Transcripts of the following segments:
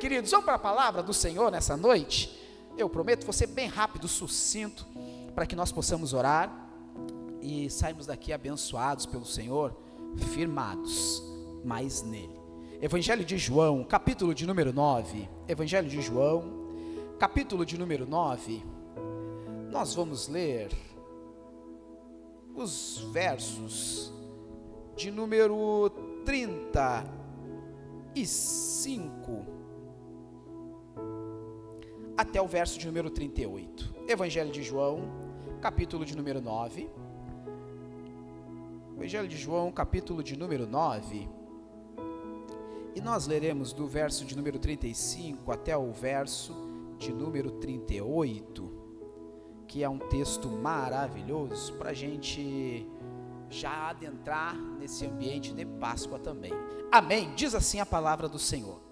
queridos, vamos para a palavra do Senhor nessa noite? Eu prometo, vou ser bem rápido, sucinto, para que nós possamos orar e sairmos daqui abençoados pelo Senhor, firmados mais nele. Evangelho de João, capítulo de número 9, Evangelho de João, capítulo de número 9, nós vamos ler os versos de número 35 até o verso de número 38. Evangelho de João, capítulo de número 9. Evangelho de João, capítulo de número 9. E nós leremos do verso de número 35 até o verso de número 38, que é um texto maravilhoso para a gente já adentrar nesse ambiente de Páscoa também. Amém? Diz assim a palavra do Senhor.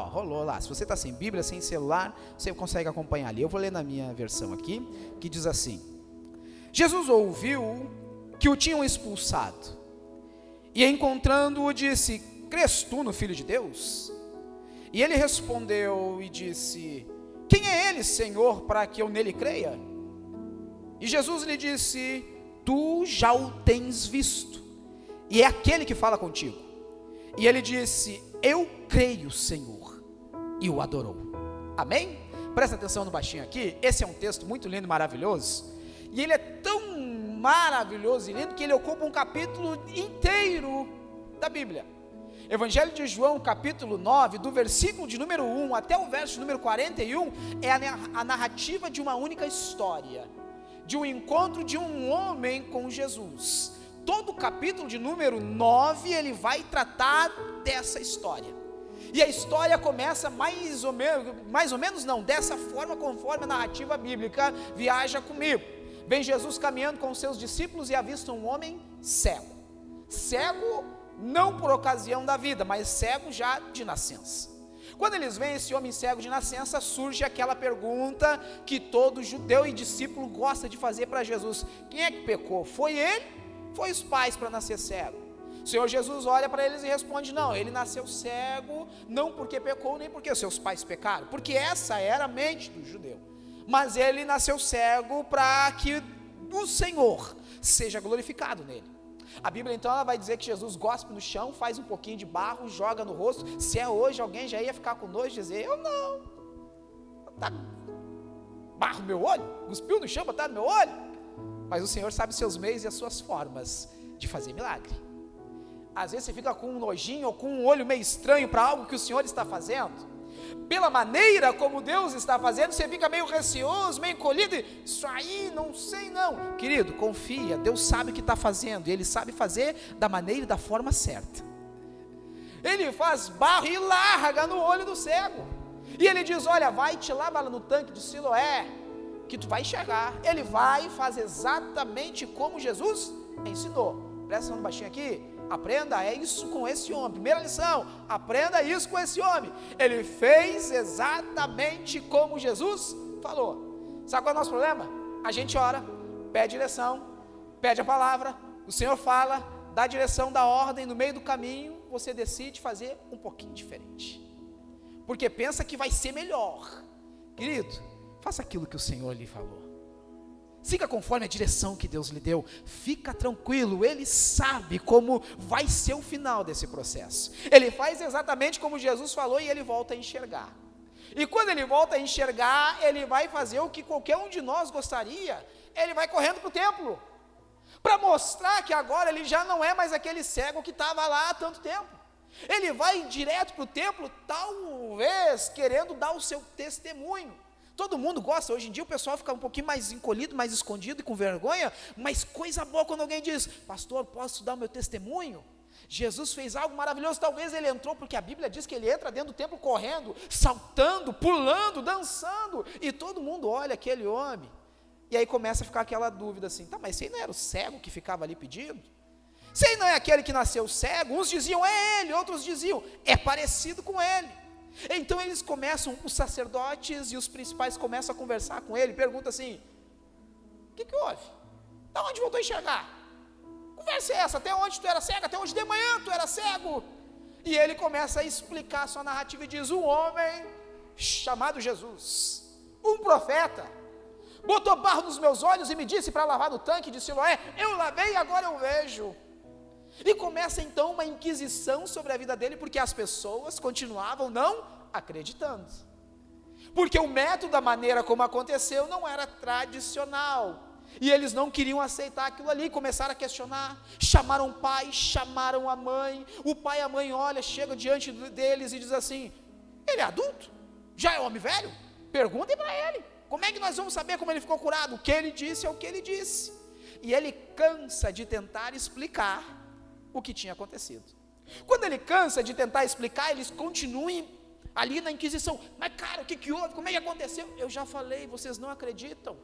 Rolou lá. Se você está sem Bíblia, sem celular, você consegue acompanhar ali. Eu vou ler na minha versão aqui, que diz assim: Jesus ouviu que o tinham expulsado, e encontrando-o disse: crês tu no Filho de Deus? E ele respondeu e disse: quem é ele, Senhor, para que eu nele creia? E Jesus lhe disse: tu já o tens visto, e é aquele que fala contigo. E ele disse: eu creio, Senhor, e o adorou. Amém? Presta atenção no baixinho aqui. Esse é um texto muito lindo e maravilhoso, e ele é tão maravilhoso e lindo que ele ocupa um capítulo inteiro da Bíblia. Evangelho de João, capítulo 9, do versículo de número 1 até o verso de número 41, é a narrativa de uma única história, de um encontro de um homem com Jesus. Todo o capítulo de número 9, ele vai tratar dessa história. E a história começa mais ou menos não, dessa forma, conforme a narrativa bíblica. Viaja comigo. Vem Jesus caminhando com os seus discípulos e avista um homem cego. Cego não por ocasião da vida, mas cego já de nascença. Quando eles veem esse homem cego de nascença, surge aquela pergunta que todo judeu e discípulo gosta de fazer para Jesus: quem é que pecou? Foi ele? Foi os pais para nascer cego? O Senhor Jesus olha para eles e responde: não, ele nasceu cego não porque pecou, nem porque os seus pais pecaram, porque essa era a mente do judeu, mas ele nasceu cego para que o Senhor seja glorificado nele. A Bíblia então ela vai dizer que Jesus gospe no chão, faz um pouquinho de barro, joga no rosto. Se é hoje, alguém já ia ficar com nojo e dizer: eu não, tá barro no meu olho, cuspiu no chão, botaram no meu olho. Mas o Senhor sabe os seus meios e as suas formas de fazer milagre. Às vezes você fica com um nojinho ou com um olho meio estranho para algo que o Senhor está fazendo. Pela maneira como Deus está fazendo, você fica meio receoso, meio encolhido, e isso aí não sei não. Querido, confia, Deus sabe o que está fazendo, e Ele sabe fazer da maneira e da forma certa. Ele faz barro e larga no olho do cego, e Ele diz: olha, vai te lava lá no tanque de Siloé, que tu vai enxergar. Ele vai e faz exatamente como Jesus ensinou. Presta atenção no baixinho aqui. Aprenda isso com esse homem. Primeira lição: aprenda isso com esse homem. Ele fez exatamente como Jesus falou. Sabe qual é o nosso problema? A gente ora, pede direção, pede a palavra, o Senhor fala, dá a direção, dá ordem, no meio do caminho você decide fazer um pouquinho diferente, porque pensa que vai ser melhor. Querido, faça aquilo que o Senhor lhe falou. Siga conforme a direção que Deus lhe deu. Fica tranquilo, Ele sabe como vai ser o final desse processo. Ele faz exatamente como Jesus falou e ele volta a enxergar. E quando ele volta a enxergar, ele vai fazer o que qualquer um de nós gostaria. Ele vai correndo para o templo, para mostrar que agora ele já não é mais aquele cego que estava lá há tanto tempo. Ele vai direto para o templo, talvez querendo dar o seu testemunho. Todo mundo gosta, hoje em dia o pessoal fica um pouquinho mais encolhido, mais escondido e com vergonha, mas coisa boa quando alguém diz: pastor, posso dar o meu testemunho? Jesus fez algo maravilhoso. Talvez ele entrou, porque a Bíblia diz que ele entra dentro do templo correndo, saltando, pulando, dançando, e todo mundo olha aquele homem, e aí começa a ficar aquela dúvida assim: tá, mas esse aí não era o cego que ficava ali pedindo? Esse aí não é aquele que nasceu cego? Uns diziam: é ele, outros diziam: é parecido com ele. Então eles começam, os sacerdotes e os principais começam a conversar com ele, perguntam assim: o que houve? Da onde voltou a enxergar? Conversa é essa? Até onde tu era cego? Até hoje de manhã tu era cego? E ele começa a explicar a sua narrativa e diz: um homem chamado Jesus, um profeta, botou barro nos meus olhos e me disse para lavar no tanque de Siloé. Eu lavei e agora eu vejo. E começa então uma inquisição sobre a vida dele, porque as pessoas continuavam não acreditando, porque o método, da maneira como aconteceu, não era tradicional, e eles não queriam aceitar aquilo ali. Começaram a questionar, chamaram o pai, chamaram a mãe. O pai e a mãe chega diante deles e diz assim: ele é adulto? Já é homem velho? Perguntem para ele, como é que nós vamos saber como ele ficou curado? O que ele disse é o que ele disse. E ele cansa de tentar explicar o que tinha acontecido. Quando ele cansa de tentar explicar, eles continuam ali na inquisição: mas cara, o que houve? Como é que aconteceu? Eu já falei, vocês não acreditam.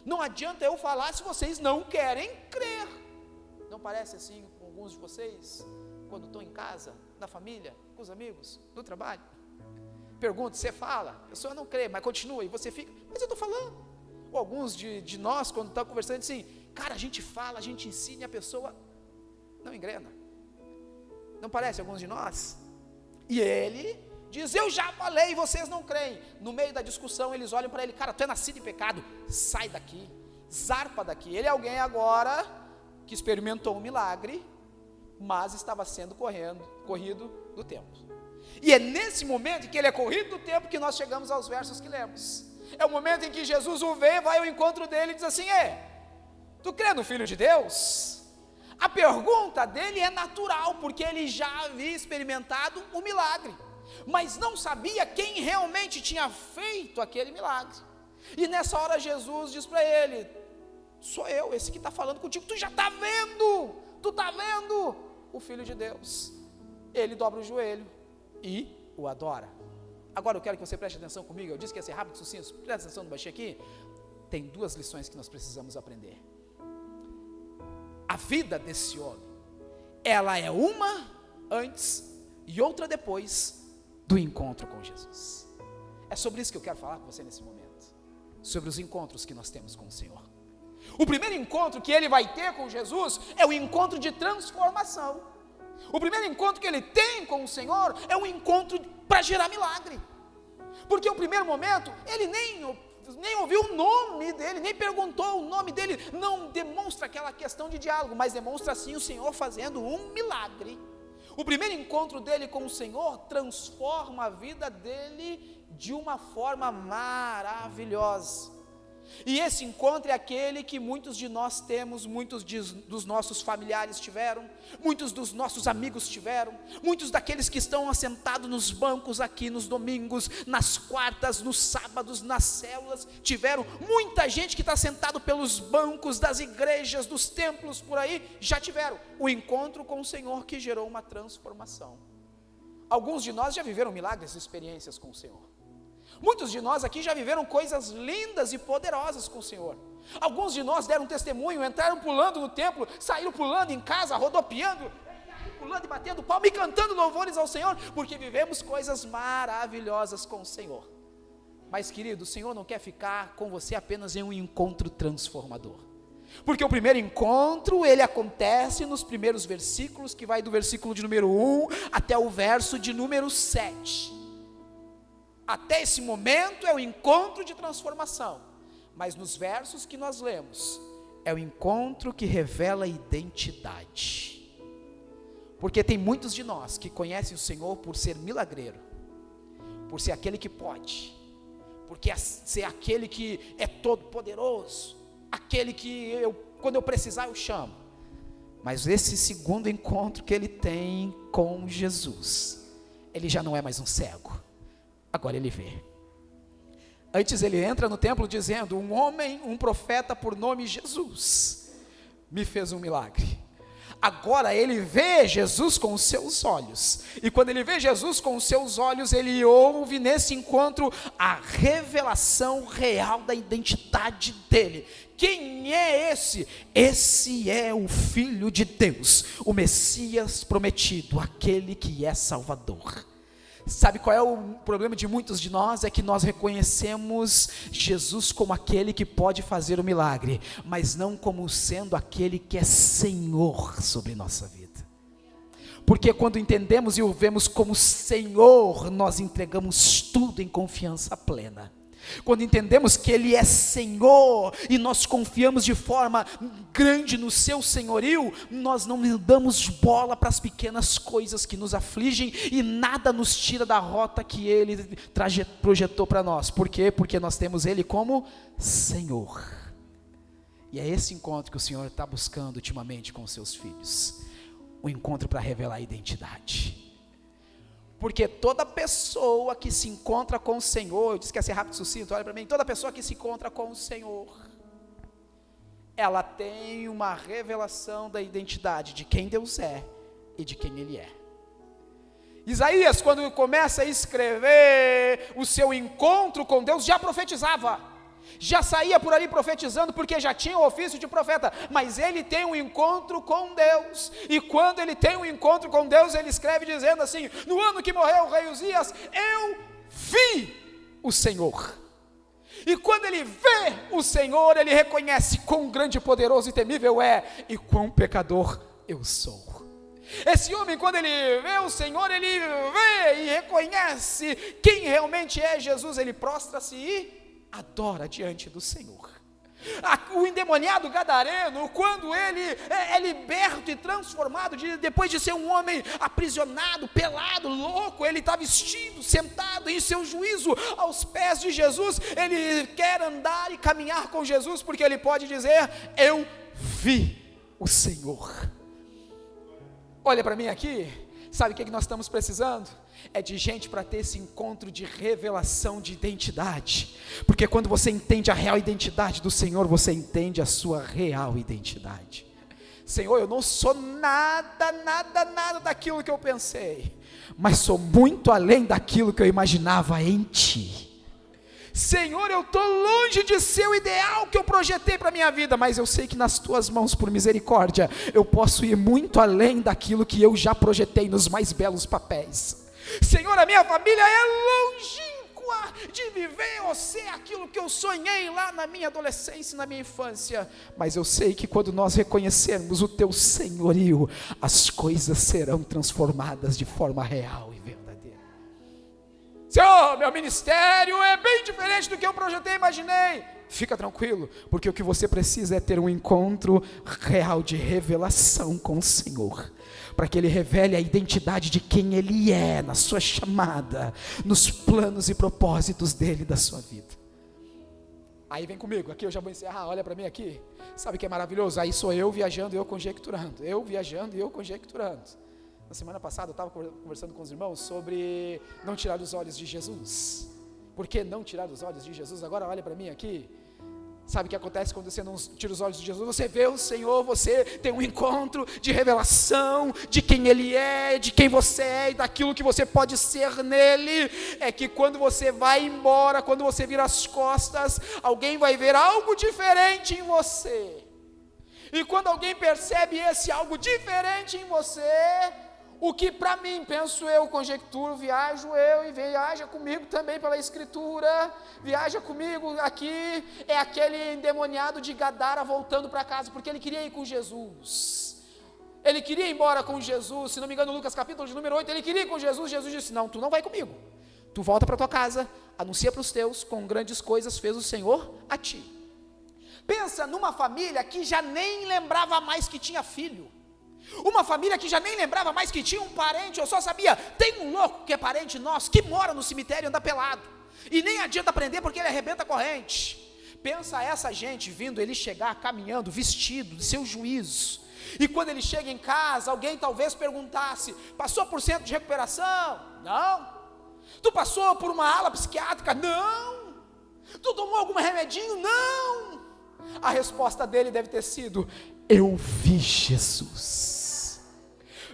Não adianta eu falar se vocês não querem crer. Não parece assim com alguns de vocês, quando estão em casa, na família, com os amigos, no trabalho? Pergunta, você fala, a pessoa não crê, mas continua, e você fica: mas eu estou falando. Ou alguns de nós, quando estão conversando assim: cara, a gente fala, a gente ensina, e a pessoa não engrena. Não parece alguns de nós? E ele diz: eu já falei, vocês não creem. No meio da discussão eles olham para ele: cara, tu é nascido em pecado, sai daqui, zarpa daqui. Ele é alguém agora que experimentou um milagre, mas estava sendo corrido do tempo. E é nesse momento em que ele é corrido do tempo que nós chegamos aos versos que lemos. É o momento em que Jesus o vê, vai ao encontro dele e diz assim: tu crê no Filho de Deus? A pergunta dele é natural, porque ele já havia experimentado o milagre, mas não sabia quem realmente tinha feito aquele milagre. E nessa hora Jesus diz para ele: sou eu, esse que está falando contigo, tu já está vendo, tu está vendo o Filho de Deus. Ele dobra o joelho e o adora. Agora eu quero que você preste atenção comigo. Eu disse que ia ser rápido e sucinto, presta atenção no baixinho aqui. Tem duas lições que nós precisamos aprender. A vida desse homem, ela é uma antes e outra depois do encontro com Jesus. É sobre isso que eu quero falar com você nesse momento, sobre os encontros que nós temos com o Senhor. O primeiro encontro que ele vai ter com Jesus é o encontro de transformação. O primeiro encontro que ele tem com o Senhor é um encontro para gerar milagre, porque o primeiro momento ele nem ouviu o nome dele, nem perguntou o nome dele. Não demonstra aquela questão de diálogo, mas demonstra sim o Senhor fazendo um milagre. O primeiro encontro dele com o Senhor transforma a vida dele de uma forma maravilhosa. E esse encontro é aquele que muitos de nós temos, muitos dos nossos familiares tiveram, muitos dos nossos amigos tiveram, muitos daqueles que estão assentados nos bancos aqui nos domingos, nas quartas, nos sábados, nas células, tiveram. Muita gente que está sentado pelos bancos das igrejas, dos templos por aí, já tiveram o encontro com o Senhor que gerou uma transformação. Alguns de nós já viveram milagres e experiências com o Senhor. Muitos de nós aqui já viveram coisas lindas e poderosas com o Senhor. Alguns de nós deram testemunho, entraram pulando no templo, saíram pulando em casa, rodopiando, pulando e batendo palma e cantando louvores ao Senhor, porque vivemos coisas maravilhosas com o Senhor. Mas querido, o Senhor não quer ficar com você apenas em um encontro transformador, porque o primeiro encontro, ele acontece nos primeiros versículos, que vai do versículo de número 1 até o verso de número 7. Até esse momento é o encontro de transformação, mas nos versos que nós lemos, é o encontro que revela a identidade, porque tem muitos de nós que conhecem o Senhor por ser milagreiro, por ser aquele que pode, porque ser aquele que é todo poderoso, aquele que quando eu precisar eu chamo. Mas esse segundo encontro que ele tem com Jesus, ele já não é mais um cego, agora ele vê. Antes ele entra no templo dizendo: um homem, um profeta por nome Jesus, me fez um milagre. Agora ele vê Jesus com os seus olhos, e quando ele vê Jesus com os seus olhos, ele ouve nesse encontro a revelação real da identidade dele. Quem é esse? Esse é o Filho de Deus, o Messias prometido, aquele que é Salvador. Sabe qual é o problema de muitos de nós? É que nós reconhecemos Jesus como aquele que pode fazer o milagre, mas não como sendo aquele que é Senhor sobre nossa vida. Porque quando entendemos e o vemos como Senhor, nós entregamos tudo em confiança plena. Quando entendemos que Ele é Senhor e nós confiamos de forma grande no seu senhorio, nós não damos bola para as pequenas coisas que nos afligem e nada nos tira da rota que Ele projetou para nós. Por quê? Porque nós temos Ele como Senhor. E é esse encontro que o Senhor está buscando ultimamente com os seus filhos. Um encontro para revelar a identidade. Porque toda pessoa que se encontra com o Senhor, eu disse que ia ser rápido e sucinto, olha para mim, toda pessoa que se encontra com o Senhor, ela tem uma revelação da identidade de quem Deus é e de quem Ele é. Isaías, quando começa a escrever o seu encontro com Deus, já profetizava. Já saía por ali profetizando, porque já tinha o ofício de profeta, mas ele tem um encontro com Deus, e quando ele tem um encontro com Deus, ele escreve dizendo assim: no ano que morreu o rei Uzias, eu vi o Senhor. E quando ele vê o Senhor, ele reconhece quão grande, poderoso e temível é, e quão pecador eu sou. Esse homem, quando ele vê o Senhor, ele vê e reconhece quem realmente é Jesus, ele prostra-se e adora diante do Senhor. O endemoniado gadareno, quando ele é liberto e transformado, depois de ser um homem aprisionado, pelado, louco, ele está vestido, sentado em seu juízo aos pés de Jesus, ele quer andar e caminhar com Jesus, porque ele pode dizer: eu vi o Senhor. Olha para mim aqui, sabe o que nós estamos precisando? É de gente para ter esse encontro de revelação de identidade, porque quando você entende a real identidade do Senhor, você entende a sua real identidade. Senhor, eu não sou nada daquilo que eu pensei, mas sou muito além daquilo que eu imaginava em Ti. Senhor, eu estou longe de ser o ideal que eu projetei para a minha vida, mas eu sei que nas Tuas mãos, por misericórdia, eu posso ir muito além daquilo que eu já projetei nos mais belos papéis. Senhor, a minha família é longínqua de viver ou ser aquilo que eu sonhei lá na minha adolescência, na minha infância, mas eu sei que quando nós reconhecermos o Teu senhorio, as coisas serão transformadas de forma real e verdadeira. Senhor, meu ministério é bem diferente do que eu projetei e imaginei. Fica tranquilo, porque o que você precisa é ter um encontro real de revelação com o Senhor, para que Ele revele a identidade de quem Ele é, na sua chamada, nos planos e propósitos dEle da sua vida. Aí vem comigo, aqui eu já vou encerrar, olha para mim aqui, sabe o que é maravilhoso? Aí sou eu viajando e eu conjecturando, Na semana passada eu estava conversando com os irmãos sobre não tirar os olhos de Jesus. Por que não tirar os olhos de Jesus? Agora olha para mim aqui. Sabe o que acontece quando você não tira os olhos de Jesus? Você vê o Senhor, você tem um encontro de revelação de quem Ele é, de quem você é e daquilo que você pode ser nele. É que quando você vai embora, quando você vira as costas, alguém vai ver algo diferente em você. E quando alguém percebe esse algo diferente em você, o que para mim, penso eu, conjecturo, viajo eu e viaja comigo também pela Escritura, viaja comigo aqui, é aquele endemoniado de Gadara voltando para casa, porque ele queria ir com Jesus, ele queria ir embora com Jesus, se não me engano Lucas capítulo de número 8, ele queria ir com Jesus, Jesus disse: não, tu não vai comigo, tu volta para tua casa, anuncia para os teus, com grandes coisas fez o Senhor a ti. Pensa numa família que já nem lembrava mais que tinha filho, uma família que já nem lembrava mais que tinha um parente, eu só sabia, tem um louco que é parente nosso, que mora no cemitério e anda pelado, e nem adianta prender porque ele arrebenta a corrente. Pensa essa gente vindo, ele chegar caminhando, vestido de seu juízo, e quando ele chega em casa, alguém talvez perguntasse: passou por centro de recuperação? Não. Tu passou por uma ala psiquiátrica? Não. Tu tomou algum remedinho? Não. A resposta dele deve ter sido: eu vi Jesus.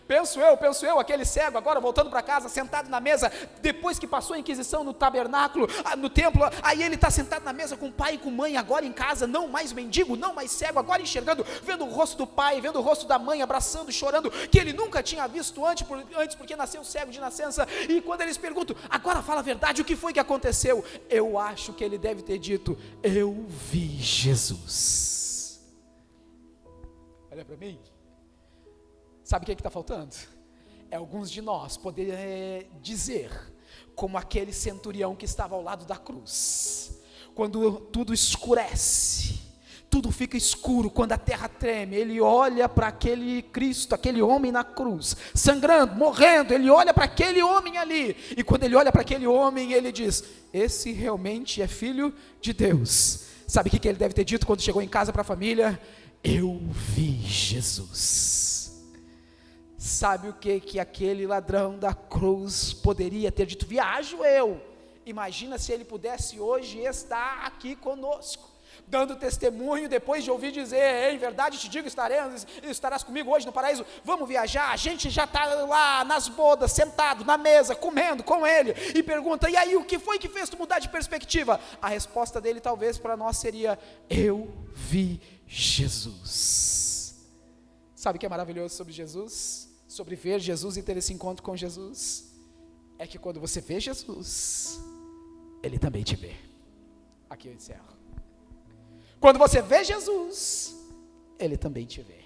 Penso eu, aquele cego agora voltando para casa, sentado na mesa, depois que passou a Inquisição no tabernáculo, no templo, aí ele está sentado na mesa com o pai e com mãe, agora em casa, não mais mendigo, não mais cego, agora enxergando, vendo o rosto do pai, vendo o rosto da mãe, abraçando, chorando, que ele nunca tinha visto antes porque nasceu cego de nascença. E quando eles perguntam: agora fala a verdade, o que foi que aconteceu? Eu acho que ele deve ter dito: eu vi Jesus. Olha para mim. Sabe o que está faltando? Alguns de nós poderiam dizer, como aquele centurião que estava ao lado da cruz, quando tudo escurece, tudo fica escuro, quando a terra treme, ele olha para aquele Cristo, aquele homem na cruz, sangrando, morrendo, ele olha para aquele homem ali, e quando ele olha para aquele homem, ele diz, esse realmente é filho de Deus. Sabe o que ele deve ter dito quando chegou em casa para a família? Eu vi Jesus. Sabe o que aquele ladrão da cruz poderia ter dito? Viajo eu. Imagina se ele pudesse hoje estar aqui conosco, dando testemunho depois de ouvir dizer, em verdade te digo, estarás comigo hoje no paraíso, vamos viajar. A gente já está lá nas bodas, sentado na mesa, comendo com ele, e pergunta, e aí o que foi que fez tu mudar de perspectiva? A resposta dele talvez para nós seria, eu vi Jesus. Sabe o que é maravilhoso sobre Jesus? Sobre ver Jesus e ter esse encontro com Jesus? É que quando você vê Jesus, Ele também te vê. Aqui eu encerro. Quando você vê Jesus, Ele também te vê.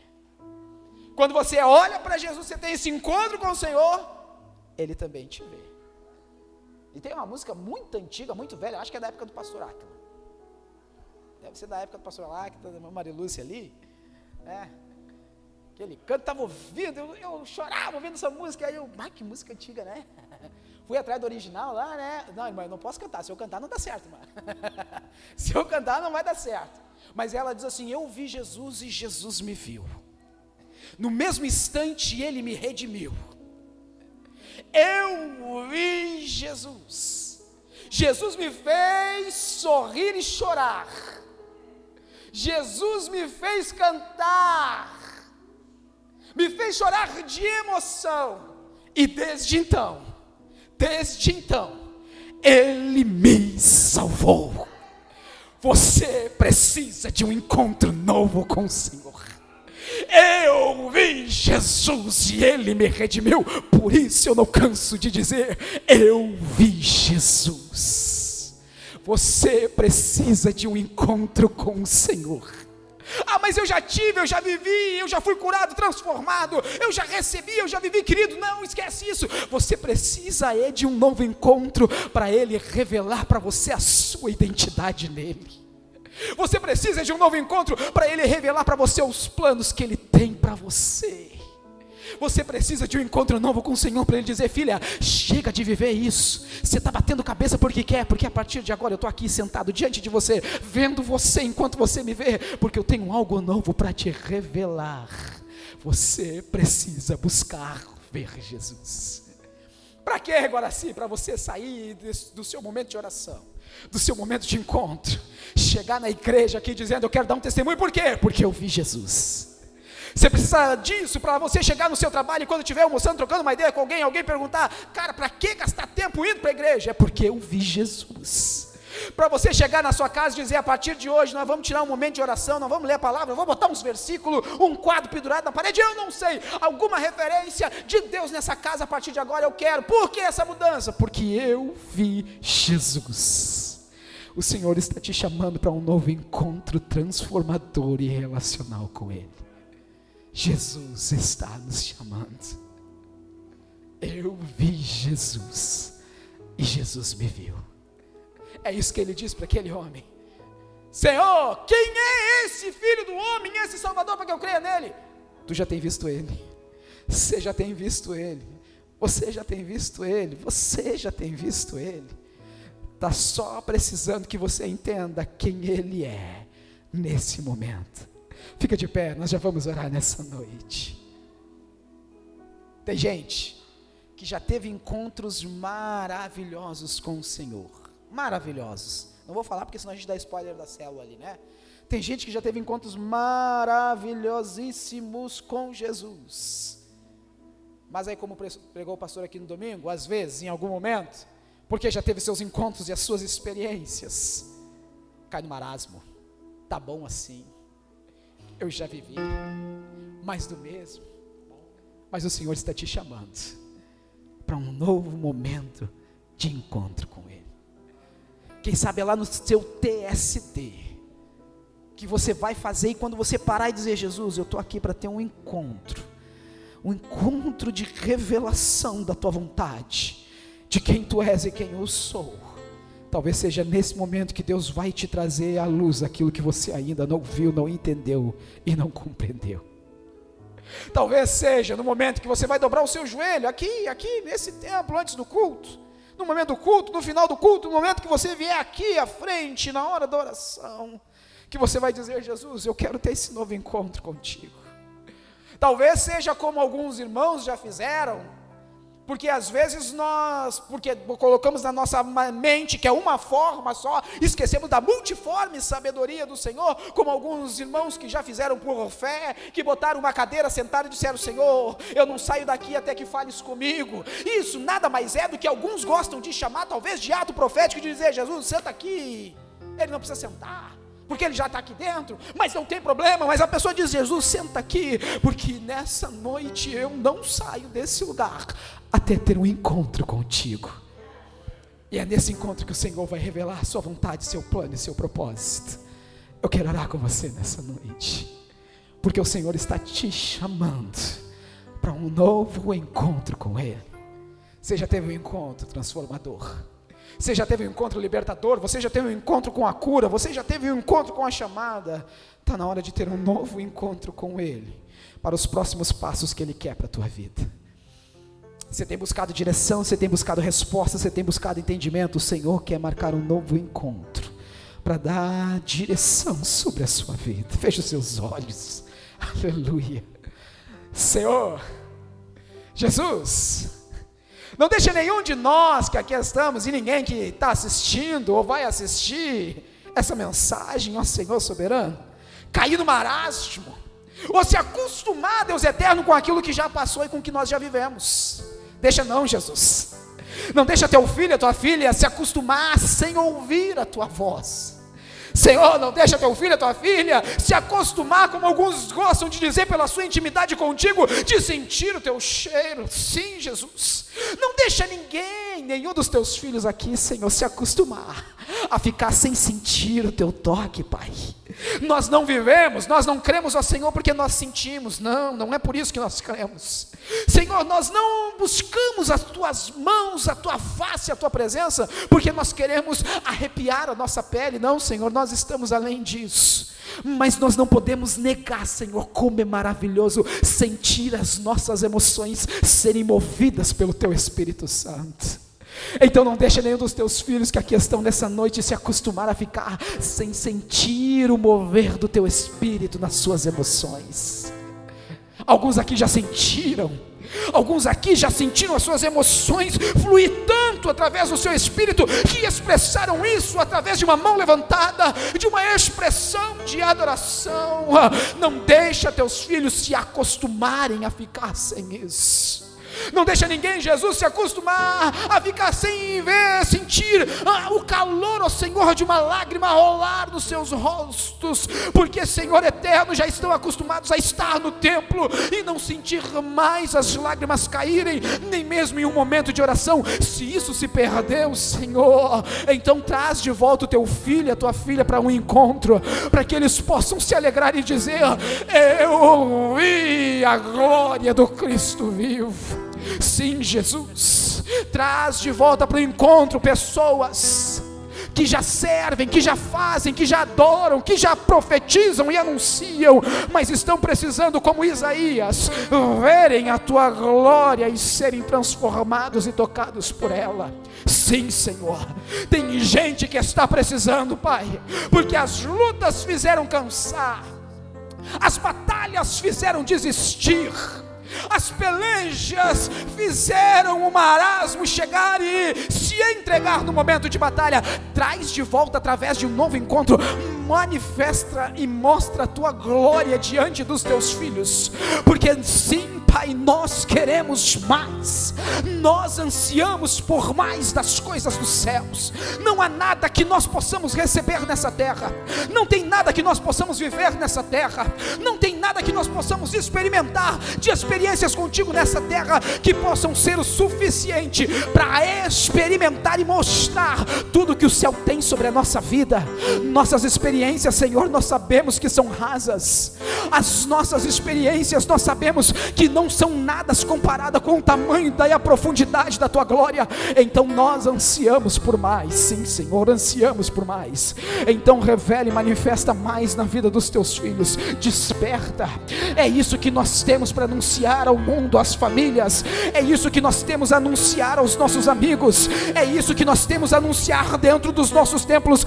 Quando você olha para Jesus, você tem esse encontro com o Senhor, Ele também te vê. E tem uma música muito antiga, muito velha, acho que é da época do pastor Áquila. Deve ser da época do pastor Áquila, da Maria Lúcia ali, né? Aquele canto, estava ouvindo, eu chorava ouvindo essa música, aí eu, que música antiga, né? Fui atrás do original lá, né? Não, irmã, eu não posso cantar, se eu cantar não dá certo, irmã. Se eu cantar não vai dar certo. Mas ela diz assim, eu vi Jesus e Jesus me viu. No mesmo instante Ele me redimiu. Eu vi Jesus. Jesus me fez sorrir e chorar. Jesus me fez cantar. Me fez chorar de emoção, e desde então, Ele me salvou. Você precisa de um encontro novo com o Senhor. Eu vi Jesus e Ele me redimiu, por isso eu não canso de dizer, eu vi Jesus. Você precisa de um encontro com o Senhor. Mas eu já tive, eu já vivi, eu já fui curado, transformado, eu já recebi, eu já vivi, querido, não esquece isso. Você precisa de um novo encontro para Ele revelar para você a sua identidade nele. Você precisa de um novo encontro para Ele revelar para você os planos que Ele tem para você. Você precisa de um encontro novo com o Senhor para Ele dizer, filha, chega de viver isso. Você está batendo cabeça porque quer, porque a partir de agora eu estou aqui sentado diante de você, vendo você enquanto você me vê, porque eu tenho algo novo para te revelar. Você precisa buscar ver Jesus. Para quê, Guaraci? Para você sair do seu momento de oração, do seu momento de encontro, chegar na igreja aqui dizendo, eu quero dar um testemunho. Por quê? Porque eu vi Jesus. Você precisa disso para você chegar no seu trabalho e quando estiver almoçando, trocando uma ideia com alguém perguntar, cara, para que gastar tempo indo para a igreja? É porque eu vi Jesus. Para você chegar na sua casa e dizer, a partir de hoje nós vamos tirar um momento de oração, nós vamos ler a palavra, eu vou botar uns versículos, um quadro pendurado na parede, eu não sei, alguma referência de Deus nessa casa, a partir de agora eu quero. Por que essa mudança? Porque eu vi Jesus. O Senhor está te chamando para um novo encontro transformador e relacional com Ele. Jesus está nos chamando. Eu vi Jesus e Jesus me viu. É isso que Ele diz para aquele homem. Senhor, quem é esse filho do homem, esse Salvador, para que eu creia nele? Tu já tem visto Ele. Você já tem visto Ele. Você já tem visto Ele. Você já tem visto Ele. Está só precisando que você entenda quem Ele é nesse momento. Fica de pé, nós já vamos orar nessa noite. Tem gente que já teve encontros maravilhosos com o Senhor. Maravilhosos. Não vou falar porque senão a gente dá spoiler da célula ali, né? Tem gente que já teve encontros maravilhosíssimos com Jesus. Mas aí, como pregou o pastor aqui no domingo, às vezes, em algum momento, porque já teve seus encontros e as suas experiências, cai no marasmo. Tá bom assim. Eu já vivi mais do mesmo. Mas o Senhor está te chamando para um novo momento de encontro com Ele. Quem sabe é lá no seu TST que você vai fazer, e quando você parar e dizer, Jesus, eu estou aqui para ter um encontro um encontro de revelação da tua vontade, de quem tu és e quem eu sou. Talvez seja nesse momento que Deus vai te trazer à luz aquilo que você ainda não viu, não entendeu e não compreendeu. Talvez seja no momento que você vai dobrar o seu joelho, aqui nesse templo, antes do culto, no momento do culto, no final do culto, no momento que você vier aqui à frente, na hora da oração, que você vai dizer: Jesus, eu quero ter esse novo encontro contigo. Talvez seja como alguns irmãos já fizeram, porque às vezes porque colocamos na nossa mente que é uma forma só, esquecemos da multiforme sabedoria do Senhor, como alguns irmãos que já fizeram por fé, que botaram uma cadeira, sentaram e disseram: Senhor, eu não saio daqui até que fales comigo. Isso nada mais é do que alguns gostam de chamar, talvez, de ato profético, de dizer: Jesus, senta aqui. Ele não precisa sentar, porque ele já está aqui dentro, mas não tem problema. Mas a pessoa diz: Jesus, senta aqui, porque nessa noite eu não saio desse lugar até ter um encontro contigo. E é nesse encontro que o Senhor vai revelar a sua vontade, seu plano e seu propósito. Eu quero orar com você nessa noite, porque o Senhor está te chamando para um novo encontro com Ele. Você já teve um encontro transformador, você já teve um encontro libertador, você já teve um encontro com a cura, você já teve um encontro com a chamada. Está na hora de ter um novo encontro com Ele, para os próximos passos que Ele quer para a tua vida. Você tem buscado direção, você tem buscado resposta, você tem buscado entendimento. O Senhor quer marcar um novo encontro, para dar direção sobre a sua vida. Feche os seus olhos, aleluia. Senhor, Jesus, não deixe nenhum de nós que aqui estamos, e ninguém que está assistindo ou vai assistir essa mensagem, ó Senhor soberano, cair no marasmo, ou se acostumar, Deus eterno, com aquilo que já passou e com o que nós já vivemos. Deixa não, Jesus, não deixa teu filho, a tua filha se acostumar sem ouvir a tua voz. Senhor, não deixa teu filho, a tua filha se acostumar, como alguns gostam de dizer, pela sua intimidade contigo, de sentir o teu cheiro. Sim, Jesus, não deixa nenhum dos teus filhos aqui, Senhor, se acostumar a ficar sem sentir o teu toque, Pai. Nós não vivemos, nós não cremos, ó Senhor, porque nós sentimos. Não é por isso que nós cremos, Senhor. Nós não buscamos as tuas mãos, a tua face, a tua presença, porque nós queremos arrepiar a nossa pele. Não, Senhor, nós estamos além disso. Mas nós não podemos negar, Senhor, como é maravilhoso sentir as nossas emoções serem movidas pelo teu Espírito Santo. Então não deixa nenhum dos teus filhos que aqui estão nessa noite se acostumar a ficar sem sentir o mover do teu Espírito nas suas emoções. Alguns aqui já sentiram, alguns aqui já sentiram as suas emoções fluir tanto através do seu Espírito, que expressaram isso através de uma mão levantada, de uma expressão de adoração. Não deixa teus filhos se acostumarem a ficar sem isso. Não deixa ninguém, Jesus, se acostumar a ficar sem sentir o calor, ó Senhor, de uma lágrima rolar nos seus rostos, porque, Senhor eterno, já estão acostumados a estar no templo e não sentir mais as lágrimas caírem, nem mesmo em um momento de oração. Se isso se perdeu, Senhor, então traz de volta o teu filho, a tua filha, para um encontro, para que eles possam se alegrar e dizer: eu vi a glória do Cristo vivo. Sim, Jesus, traz de volta para o encontro pessoas que já servem, que já fazem, que já adoram, que já profetizam e anunciam, mas estão precisando, como Isaías, verem a tua glória e serem transformados e tocados por ela. Sim, Senhor, tem gente que está precisando, Pai, porque as lutas fizeram cansar, as batalhas fizeram desistir, as pelejas fizeram o marasmo chegar e se entregar no momento de batalha. Traz de volta através de um novo encontro, manifesta e mostra a tua glória diante dos teus filhos, porque sim, Pai, nós queremos mais, nós ansiamos por mais das coisas dos céus. Não há nada que nós possamos receber nessa terra, não tem nada que nós possamos viver nessa terra, não tem nada que nós possamos experimentar de experiência experiências contigo nessa terra que possam ser o suficiente para experimentar e mostrar tudo que o céu tem sobre a nossa vida. Nossas experiências, Senhor, nós sabemos que são rasas. As nossas experiências nós sabemos que não são nada comparadas com o tamanho e a profundidade da tua glória. Então nós ansiamos por mais. Sim, Senhor, ansiamos por mais. Então revela e manifesta mais na vida dos teus filhos. Desperta. É isso que nós temos para anunciar ao mundo, às famílias. É isso que nós temos a anunciar aos nossos amigos. É isso que nós temos a anunciar dentro dos nossos templos.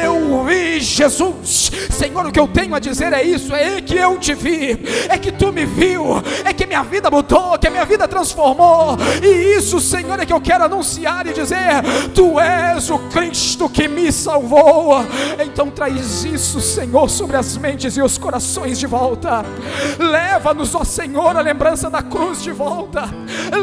Eu vi Jesus. Senhor, o que eu tenho a dizer é isso. É que eu te vi, é que tu me viu, é que minha vida mudou, que a minha vida transformou. E isso, Senhor, é que eu quero anunciar e dizer: tu és o Cristo que me salvou. Então traz isso, Senhor, sobre as mentes e os corações de volta. Leva-nos, ó Senhor, a lembrança da cruz de volta.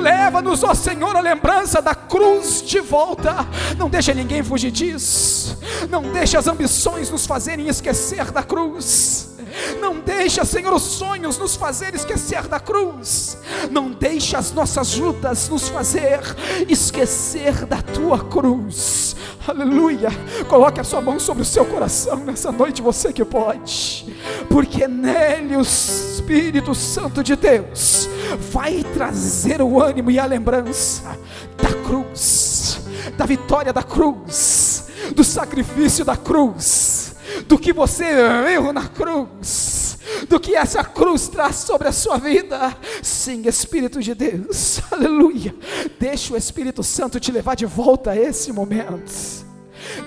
Leva-nos, ó Senhor, a lembrança da cruz de volta. Não deixa ninguém fugir disso. Não deixa as ambições nos fazerem esquecer da cruz. Não deixa, Senhor, os sonhos nos fazer esquecer da cruz. Não deixa as nossas lutas nos fazer esquecer da tua cruz. Aleluia. Coloque a sua mão sobre o seu coração nessa noite, você que pode, porque nele o Espírito Santo de Deus vai trazer o ânimo e a lembrança da cruz, da vitória da cruz, do sacrifício da cruz, do que você viu na cruz, do que essa cruz traz sobre a sua vida. Sim, Espírito de Deus, aleluia. Deixa o Espírito Santo te levar de volta a esse momento.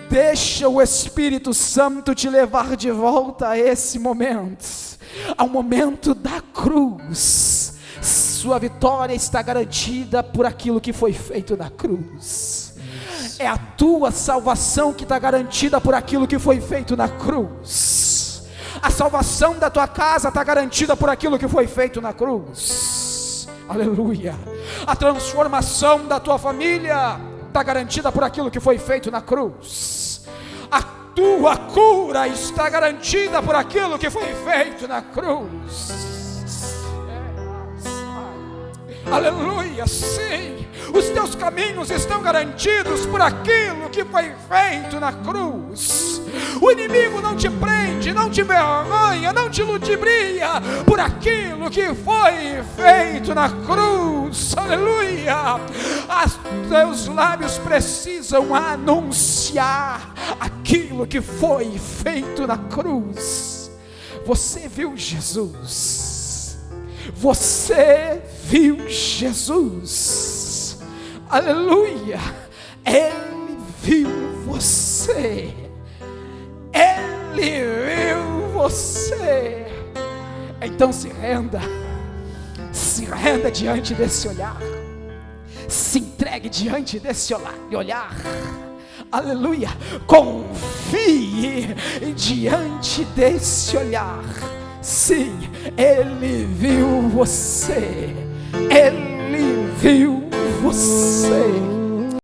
Deixa o Espírito Santo te levar de volta a esse momento, ao momento da cruz. Sua vitória está garantida por aquilo que foi feito na cruz. É a tua salvação que está garantida por aquilo que foi feito na cruz. A salvação da tua casa está garantida por aquilo que foi feito na cruz. Aleluia. A transformação da tua família está garantida por aquilo que foi feito na cruz. A tua cura está garantida por aquilo que foi feito na cruz. Aleluia, sim. Os teus caminhos estão garantidos por aquilo que foi feito na cruz. O inimigo não te prende, não te vergonha, não te ludibria por aquilo que foi feito na cruz. Aleluia. Os teus lábios precisam anunciar aquilo que foi feito na cruz. Você viu Jesus. Você viu Jesus. Aleluia. Ele viu você. Ele viu você. Então se renda diante desse olhar. Se entregue diante desse olhar. Aleluia. Confie diante desse olhar. Sim, Ele viu você. Ele viu você.